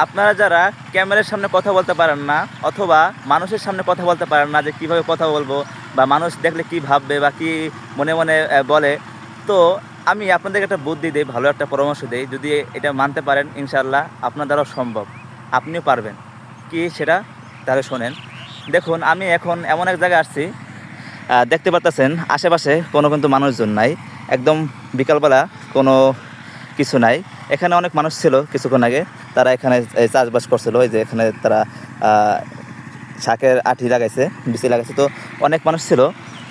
আপনারা যারা ক্যামেরার সামনে কথা বলতে পারেন না অথবা মানুষের সামনে কথা বলতে পারেন না যে কীভাবে কথা বলবো বা মানুষ দেখলে কি ভাববে বা কি মনে মনে বলে, তো আমি আপনাদেরকে একটা বুদ্ধি দেই, ভালো একটা পরামর্শ দেই। যদি এটা মানতে পারেন ইনশাআল্লাহ আপনার দ্বারাও সম্ভব, আপনিও পারবেন। কি সেটা? তাহলে শোনেন। দেখুন আমি এখন এমন এক জায়গায় আসছি, দেখতে পারতেছেন আশেপাশে কোনো কিন্তু মানুষজন নাই। একদম বিকালবেলা, কোনো কিছু নাই। এখানে অনেক মানুষ ছিল কিছুক্ষণ আগে, তারা এখানে এই চাষবাস করছিল। ওই যে এখানে তারা শাকের আঠি লাগাইছে, বিচি লাগাইছে, তো অনেক মানুষ ছিল।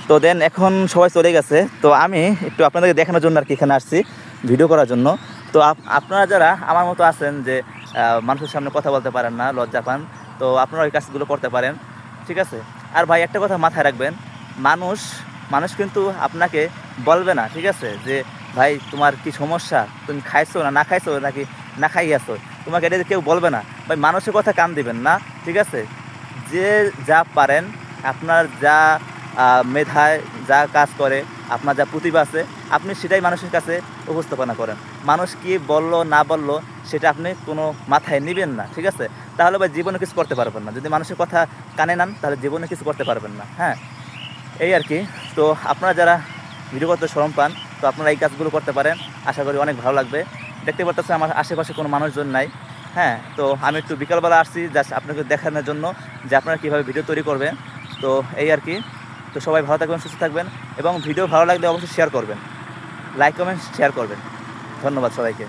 তো দেন এখন সবাই চলে গেছে। তো আমি একটু আপনাদেরকে দেখানোর জন্য আর কি এখানে আসছি, ভিডিও করার জন্য। তো আপনারা যারা আমার মতো আছেন যে মানুষের সামনে কথা বলতে পারেন না, লজ্জা পান, তো আপনারা ওই কাজগুলো করতে পারেন, ঠিক আছে? আর ভাই একটা কথা মাথায় রাখবেন, মানুষ মানুষ কিন্তু আপনাকে বলবে না, ঠিক আছে, যে ভাই তোমার কি সমস্যা, তুমি খাইছো না খাইছো নাকি না খাই আছো, তোমাকে এটা কেউ বলবে না। ভাই মানুষের কথা কান দিবেন না, ঠিক আছে? যে যা পারেন, আপনার যা মেধায় যা কাজ করে, আপনার যা প্রতিভা আছে, আপনি সেটাই মানুষের কাছে উপস্থাপনা করেন। মানুষ কি বললো না বললো সেটা আপনি কোনো মাথায় নেবেন না, ঠিক আছে? তাহলে ভাই জীবনে কিছু করতে পারবেন না। যদি মানুষের কথা কানে নেন তাহলে জীবনে কিছু করতে পারবেন না। হ্যাঁ, এই আর কি। তো আপনারা যারা ভিডিও করতে শরম পান, তো আপনারা এই কাজগুলো করতে পারেন, আশা করি অনেক ভালো লাগবে। দেখতে পারতেছেন আমার আশেপাশে কোনো মানুষজন নাই। হ্যাঁ, তো আমি একটু বিকালবেলা আসছি জাস্ট আপনাকে দেখানোর জন্য যে আপনারা কীভাবে ভিডিও তৈরি করবেন। তো এই আর কি। তো সবাই ভালো থাকবেন, সুস্থ থাকবেন, এবং ভিডিও ভালো লাগলে অবশ্যই শেয়ার করবেন, লাইক কমেন্ট শেয়ার করবেন। ধন্যবাদ সবাইকে।